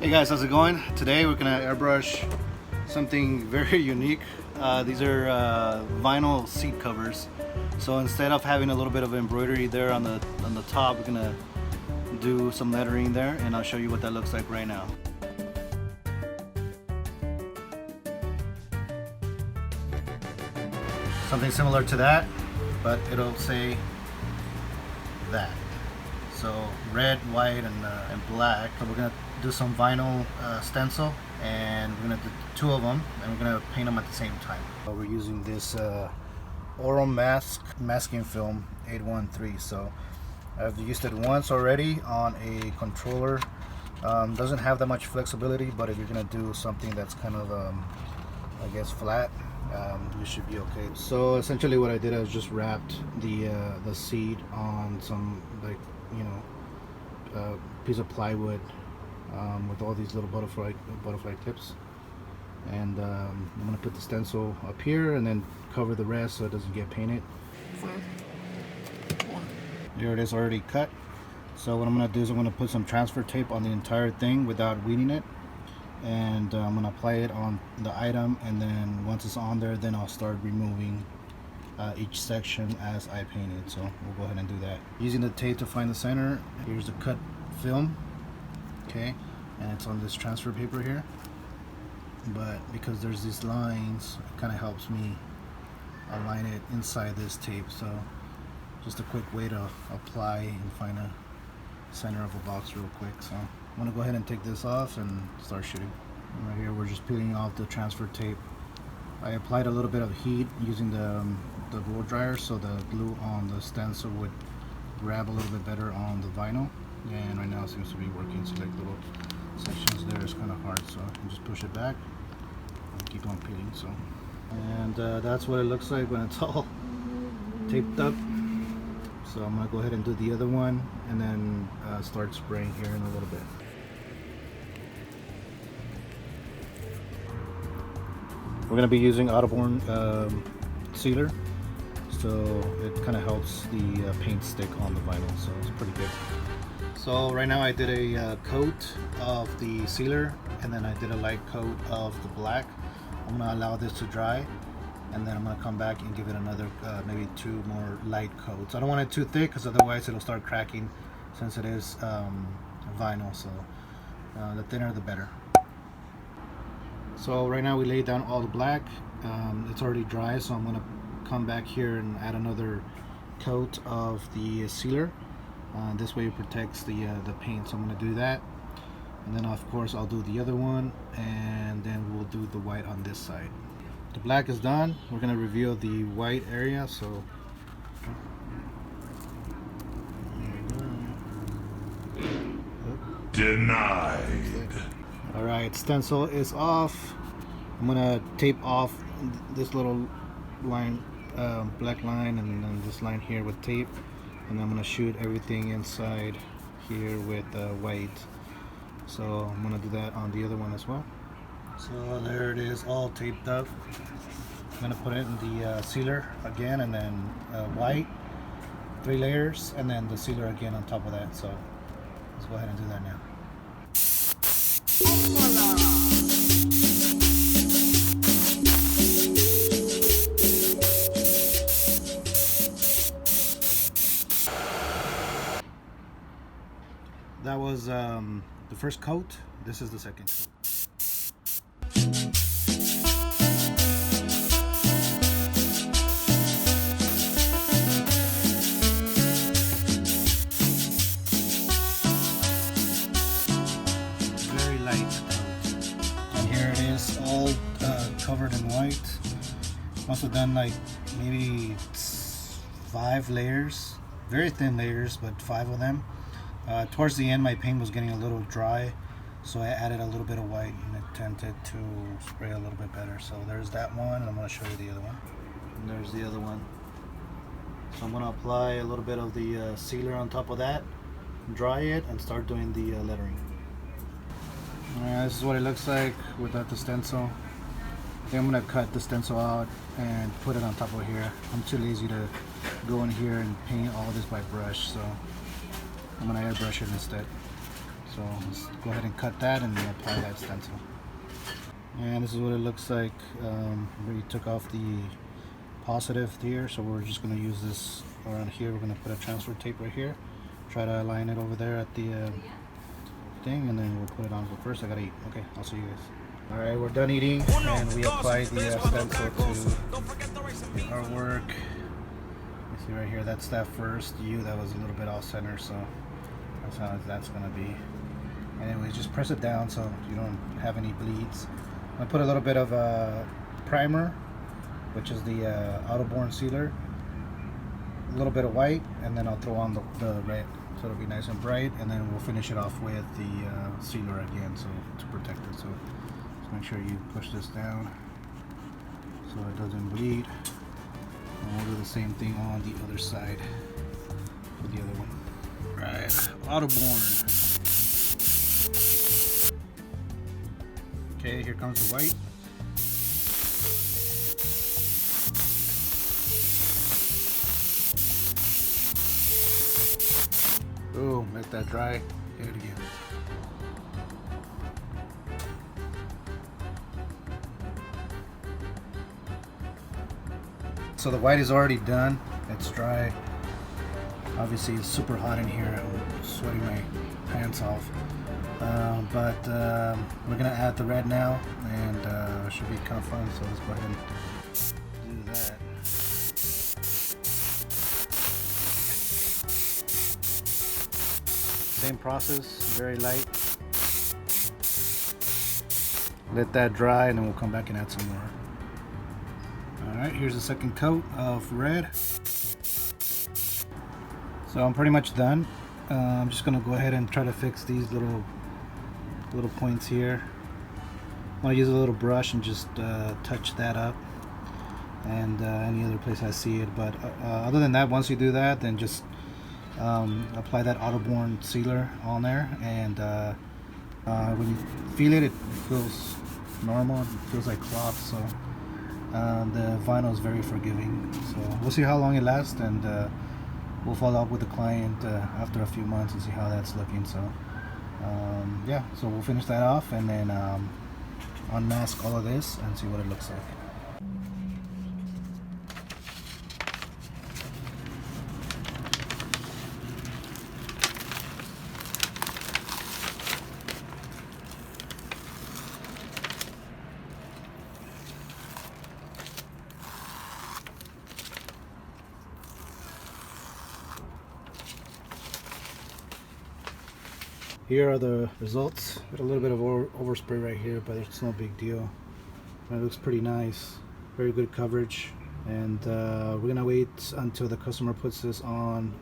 Hey guys, how's it going? Today we're gonna airbrush something very unique. These are vinyl seat covers. So instead of having a little bit of embroidery there on the top, we're gonna do some lettering there, and I'll show you what that looks like right now. Something similar to that, but it'll say that. So red, white, and black. So we're gonna do some vinyl stencil, and we're gonna do two of them, and we're gonna paint them at the same time. We're using this oral masking film 813. So I've used it once already on a controller. Doesn't have that much flexibility, but if you're gonna do something that's kind of I guess flat, you should be okay. So essentially what I did, I was just wrapped the seat on some, like, you know, piece of plywood with all these little butterfly tips, and I'm gonna put the stencil up here and then cover the rest so it doesn't get painted. Here it is already cut. So what I'm gonna do is I'm gonna put some transfer tape on the entire thing without weeding it, and I'm gonna apply it on the item, and then once it's on there, then I'll start removing each section as I paint it. So we'll go ahead and do that using the tape to find the center. Here's the cut film, okay, and it's on this transfer paper here, but because there's these lines, it kind of helps me align it inside this tape. So just a quick way to apply and find a center of a box real quick. So I'm gonna go ahead and take this off and start shooting. Right here we're just peeling off the transfer tape. I applied a little bit of heat using the blow dryer, so the glue on the stencil would grab a little bit better on the vinyl, and right now it seems to be working. So like little sections there is kind of hard, so I can just push it back and keep on peeling. So, and that's what it looks like when it's all taped up. So I'm gonna go ahead and do the other one, and then start spraying here in a little bit. We're gonna be using Audubon sealer, so it kind of helps the paint stick on the vinyl, so it's pretty good. So right now I did a coat of the sealer, and then I did a light coat of the black. I'm gonna allow this to dry, and then I'm gonna come back and give it another maybe two more light coats. I don't want it too thick, because otherwise it'll start cracking, since it is vinyl. So the thinner the better. So right now we laid down all the black. It's already dry, so I'm gonna come back here and add another coat of the sealer. This way it protects the paint, so I'm gonna do that, and then of course I'll do the other one, and then we'll do the white on this side. The black is done. We're gonna reveal the white area. So denied. All right, stencil is off. I'm gonna tape off this little line, black line, and then this line here with tape, and I'm gonna shoot everything inside here with white. So I'm gonna do that on the other one as well. So there it is, all taped up. I'm gonna put it in the sealer again, and then white, 3 layers, and then the sealer again on top of that. So let's go ahead and do that now. That was the first coat. This is the second coat. Very light coat. And here it is, all covered in white. Must have done like maybe 5 layers. Very thin layers, but 5 of them. Towards the end my paint was getting a little dry, so I added a little bit of white, and it tended to spray a little bit better. So there's that one, and I'm going to show you the other one. And there's the other one. So I'm going to apply a little bit of the sealer on top of that, dry it, and start doing the lettering. Alright, this is what it looks like without the stencil. I think I'm going to cut the stencil out and put it on top of here. I'm too lazy to go in here and paint all this by brush, so I'm gonna airbrush it instead. So let's go ahead and cut that and then apply that stencil. And this is what it looks like. We took off the positive here, so we're just going to use this around here. We're going to put a transfer tape right here, try to align it over there at the thing, and then we'll put it on. But first I gotta eat. Okay, I'll see you guys. Alright, we're done eating, and we applied the stencil to the artwork. You see right here, that's that first U that was a little bit off center, so that's how that's gonna be. Anyways, just press it down so you don't have any bleeds. I'm gonna put a little bit of primer, which is the Autoborn sealer, a little bit of white, and then I'll throw on the red, so it'll be nice and bright, and then we'll finish it off with the sealer again, so to protect it. So just make sure you push this down so it doesn't bleed, and we'll do the same thing on the other side for the other one. Right, Autoborn. Okay, here comes the white. Boom, let that dry, hit it again. So the white is already done, it's dry. Obviously it's super hot in here, I'm sweating my pants off. But we're gonna add the red now, and it should be kind of fun, so let's go ahead and do that. Same process, very light. Let that dry, and then we'll come back and add some more. Alright, here's the second coat of red. So I'm pretty much done. I'm just gonna go ahead and try to fix these little points here. I'm gonna use a little brush and just touch that up, and any other place I see it. But other than that, once you do that, then just apply that Autoborn sealer on there, and when you feel it, it feels normal. It feels like cloth, so the vinyl is very forgiving. So we'll see how long it lasts, and we'll follow up with the client after a few months and see how that's looking. So yeah, so we'll finish that off and then unmask all of this and see what it looks like. Here are the results. Got a little bit of overspray right here, but it's no big deal. It looks pretty nice. Very good coverage. And we're gonna wait until the customer puts this on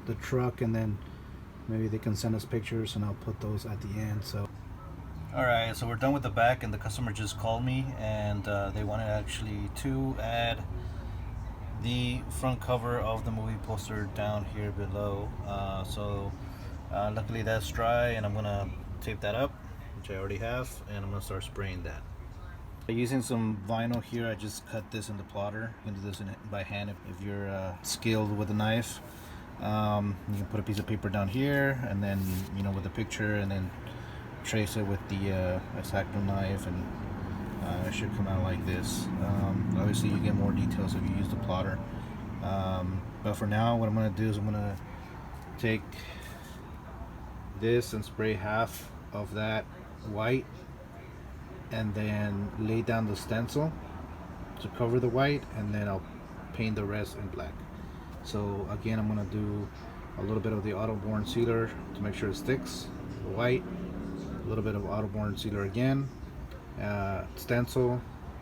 the truck, and then maybe they can send us pictures, and I'll put those at the end. So, all right, so we're done with the back, and the customer just called me, and they wanted actually to add the front cover of the movie poster down here below. Luckily that's dry, and I'm gonna tape that up, which I already have, and I'm gonna start spraying that. Using some vinyl here, I just cut this in the plotter. You can do this by hand if you're skilled with a knife. You can put a piece of paper down here, and then with the picture, and then trace it with the X-Acto knife, and it should come out like this. Obviously you get more details if you use the plotter, but for now what I'm gonna do is I'm gonna take this and spray half of that white, and then lay down the stencil to cover the white, and then I'll paint the rest in black. So again, I'm gonna do a little bit of the Autoborn sealer to make sure it sticks, the white, a little bit of Autoborn sealer again, stencil,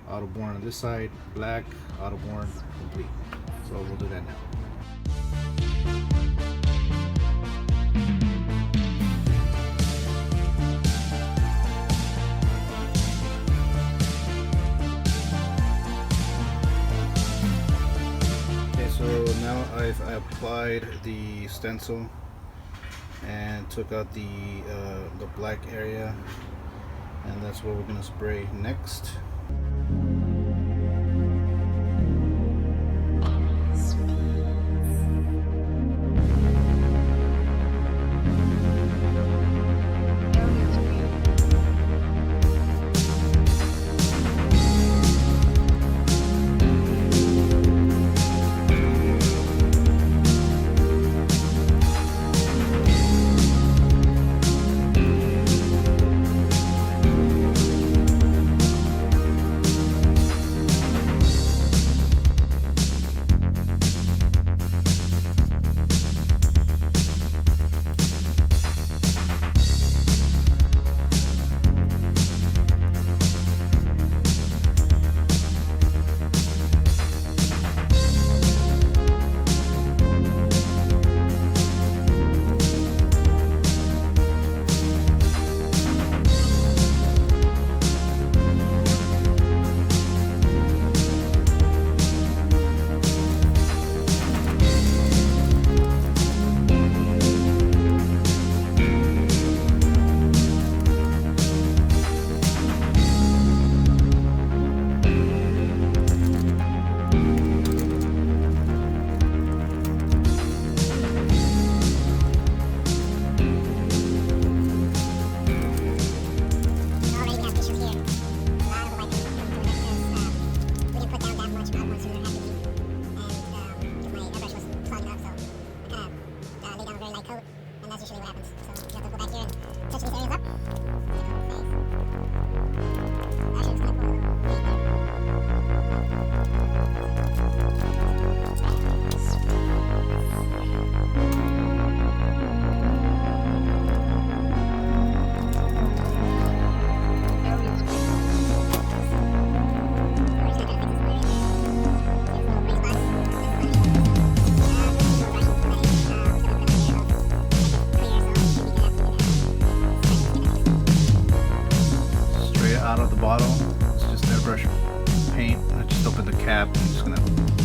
Autoborn on this side, black, Autoborn, complete. So we'll do that now. So now I've applied the stencil and took out the black area, and that's what we're going to spray next. out of the bottle. It's just airbrush paint. I just opened the cap. I'm just gonna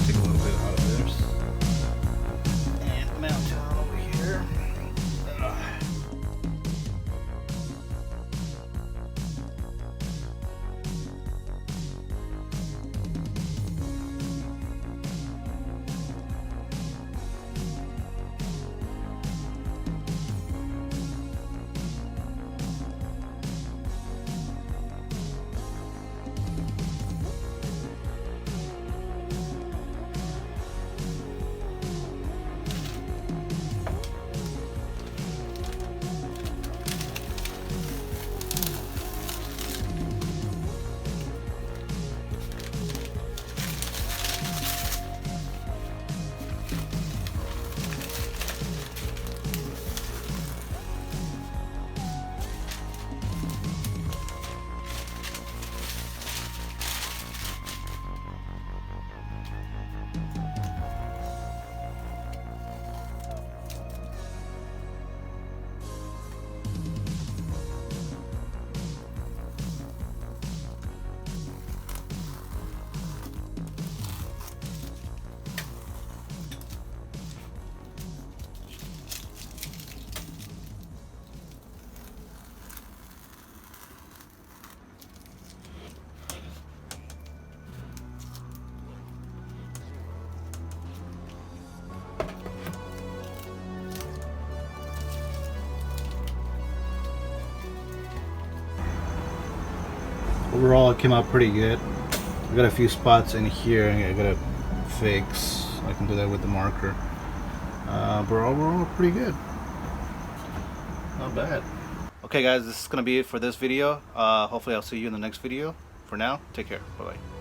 take a little bit out of this and mount it on over here. Overall, it came out pretty good. I got a few spots in here I gotta fix. I can do that with the marker. But overall, pretty good. Not bad. Okay guys, this is gonna be it for this video. Hopefully I'll see you in the next video. For now, take care. Bye bye.